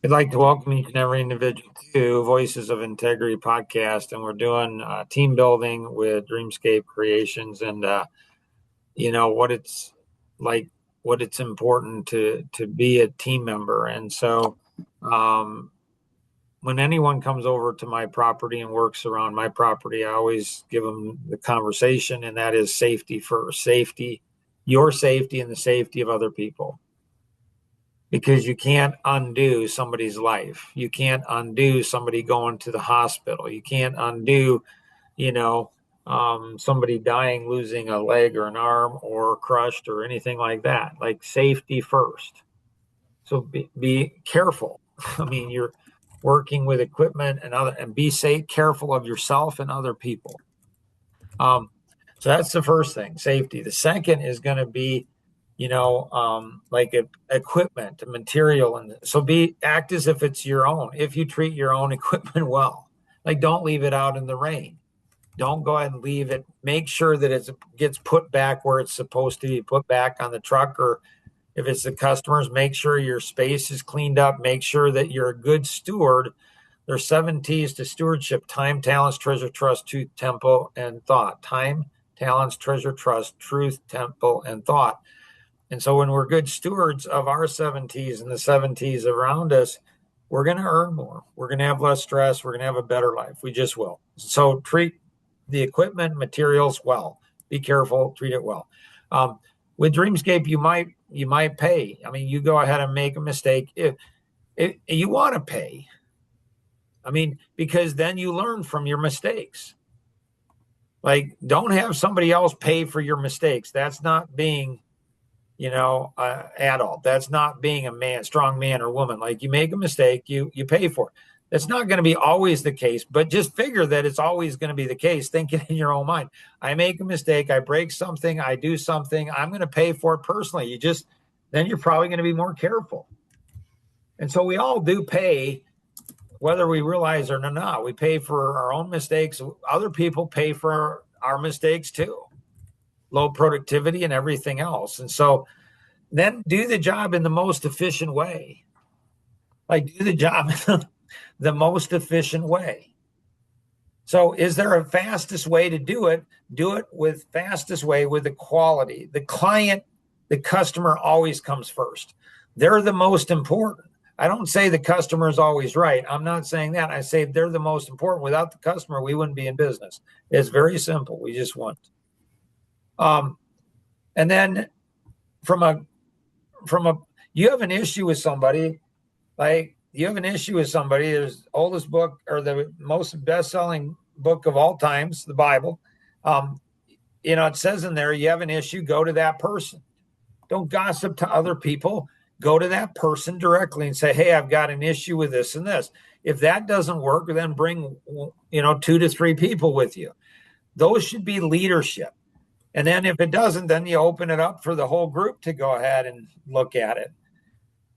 I'd like to welcome each and every individual to Voices of Integrity podcast, and we're doing team building with Dreamscape Creations, and what it's like, what it's important to be a team member. And so, um, when anyone comes over to my property and works around my property, I always give them the conversation, and that is safety first, safety, your safety, and the safety of other people, because you can't undo somebody's life. You can't undo somebody going to the hospital. You can't undo, you know, somebody dying, losing a leg or an arm or crushed or anything like that. Like safety first. So be careful. I mean, you're working with equipment and be safe, careful of yourself and other people. Um, so that's the first thing, safety. The second is going to be, equipment, material, and so act as if it's your own. If you treat your own equipment well, like don't leave it out in the rain. Don't go ahead and leave it. Make sure that it gets put back where it's supposed to be put back on the truck, or if it's the customers, make sure your space is cleaned up. Make sure that you're a good steward. There's 7 T's to stewardship: time, talents, treasure, trust, truth, temple, and thought. Time, talents, treasure, trust, truth, temple, and thought. And so when we're good stewards of our 7 T's and the 7 T's around us, we're going to earn more. We're going to have less stress. We're going to have a better life. We just will. So treat the equipment, materials well. Be careful. Treat it well. With Dreamscape, you might pay. I mean, you go ahead and make a mistake. If you want to pay, I mean, because then you learn from your mistakes. Like, don't have somebody else pay for your mistakes. That's not being, adult. That's not being a man, strong man or woman. Like, you make a mistake, you pay for it. That's not going to be always the case, but just figure that it's always going to be the case. Think it in your own mind. I make a mistake, I break something, I do something, I'm going to pay for it personally. Then you're probably going to be more careful. And so we all do pay, whether we realize it or not. We pay for our own mistakes. Other people pay for our mistakes too, low productivity and everything else. And so then do the job in the most efficient way. Like, do the job the most efficient way. So is there a fastest way to do it? Do it with fastest way with the quality. The client, the customer always comes first. They're the most important. I don't say the customer is always right. I'm not saying that. I say they're the most important. Without the customer, we wouldn't be in business. It's very simple. We just want. And then from a from a you have an issue with somebody, like you have an issue with somebody. There's the oldest book or the most best-selling book of all times, the Bible. Um, it says in there, you have an issue, go to that person. Don't gossip to other people. Go to that person directly and say, hey, I've got an issue with this and this. If that doesn't work, then bring 2 to 3 people with you. Those should be leadership. And then if it doesn't, then you open it up for the whole group to go ahead and look at it.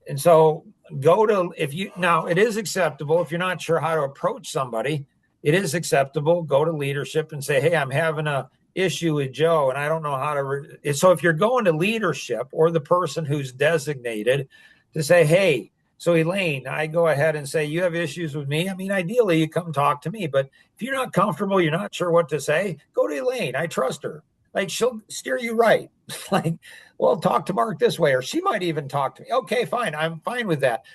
And so now it is acceptable if you're not sure how to approach somebody, it is acceptable. Go to leadership and say, hey, I'm having a issue with Joe and I don't know how to. So if you're going to leadership or the person who's designated to say, hey, so Elaine, I go ahead and say, you have issues with me. I mean, ideally you come talk to me, but if you're not comfortable, you're not sure what to say, go to Elaine. I trust her. Like, she'll steer you right. Like, well, talk to Mark this way, or she might even talk to me. Okay, fine. I'm fine with that.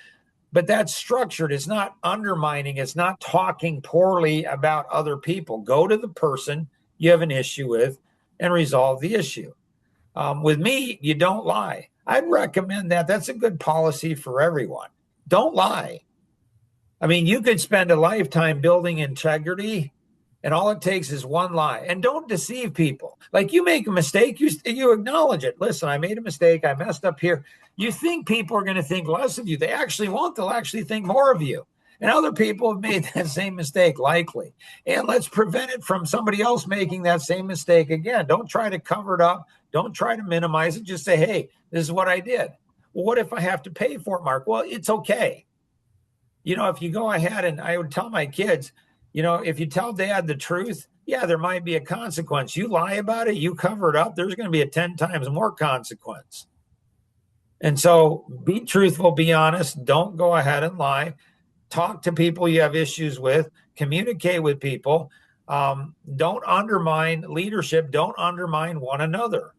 But that's structured. It's not undermining. It's not talking poorly about other people. Go to the person you have an issue with and resolve the issue. With me, you don't lie. I'd recommend that. That's a good policy for everyone. Don't lie. I mean, you could spend a lifetime building integrity, and all it takes is one lie. And don't deceive people. Like, you make a mistake, you acknowledge it. Listen, I made a mistake. I messed up here. You think people are going to think less of you. They actually won't. They'll actually think more of you. And other people have made that same mistake, likely. And let's prevent it from somebody else making that same mistake again. Don't try to cover it up. Don't try to minimize it. Just say, hey, this is what I did. Well, what if I have to pay for it, Mark? Well, it's okay. If you go ahead, and I would tell my kids, if you tell dad the truth, yeah, there might be a consequence. You lie about it, you cover it up, there's going to be a 10 times more consequence. And so be truthful, be honest, don't go ahead and lie. Talk to people you have issues with, communicate with people. Don't undermine leadership, don't undermine one another.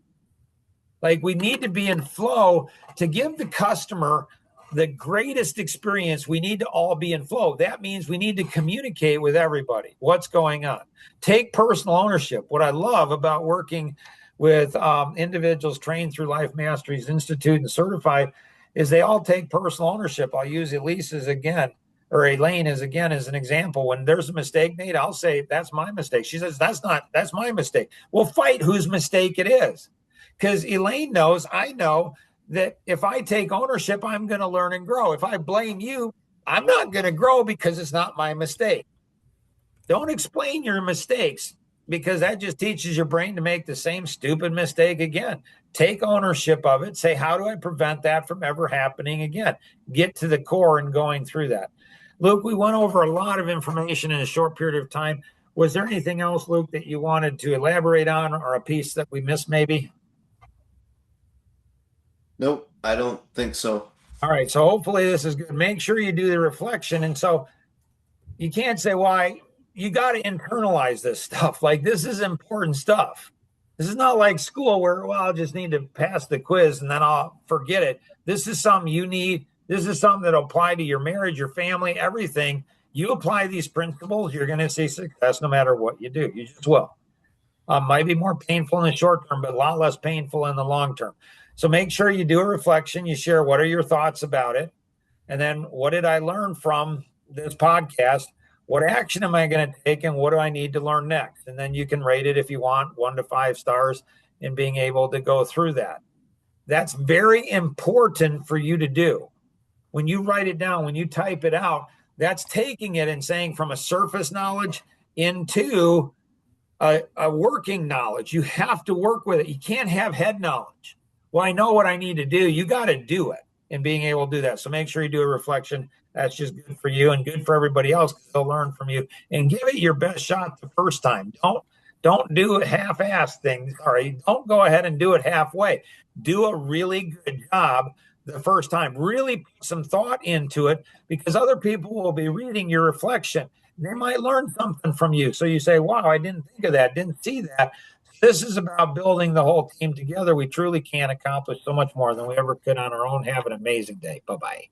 Like, we need to be in flow to give the customer the greatest experience. We need to all be in flow. That means we need to communicate with everybody what's going on. Take personal ownership. What I love about working with individuals trained through Life Masteries Institute and certified is they all take personal ownership. I'll use Elise as again, or Elaine as again as an example. When there's a mistake made, I'll say, that's my mistake. She says, that's my mistake. We'll fight whose mistake it is. Because Elaine knows, I know that if I take ownership, I'm going to learn and grow. If I blame you, I'm not going to grow because it's not my mistake. Don't explain your mistakes, because that just teaches your brain to make the same stupid mistake again. Take ownership of it. Say, how do I prevent that from ever happening again? Get to the core and going through that. Luke, we went over a lot of information in a short period of time. Was there anything else, Luke, that you wanted to elaborate on, or a piece that we missed maybe? Nope, I don't think so. All right. So hopefully this is good. Make sure you do the reflection. And so you can't say, why, you got to internalize this stuff. Like, this is important stuff. This is not like school where, well, I'll just need to pass the quiz and then I'll forget it. This is something you need. This is something that'll apply to your marriage, your family, everything. You apply these principles, you're going to see success no matter what you do. You just will. Might be more painful in the short term, but a lot less painful in the long term. So make sure you do a reflection. You share, what are your thoughts about it? And then, what did I learn from this podcast? What action am I going to take? And what do I need to learn next? And then you can rate it if you want, 1 to 5 stars, in being able to go through that. That's very important for you to do. When you write it down, when you type it out, that's taking it and saying from a surface knowledge into a working knowledge. You have to work with it. You can't have head knowledge. Well, I know what I need to do. You got to do it, and being able to do that. So make sure you do a reflection. That's just good for you and good for everybody else, because they'll learn from you, and give it your best shot the first time. Don't do a half-ass thing. Sorry, don't go ahead and do it halfway. Do a really good job the first time. Really put some thought into it, because other people will be reading your reflection. They might learn something from you. So you say, wow, I didn't think of that, didn't see that. This is about building the whole team together. We truly can accomplish so much more than we ever could on our own. Have an amazing day. Bye-bye.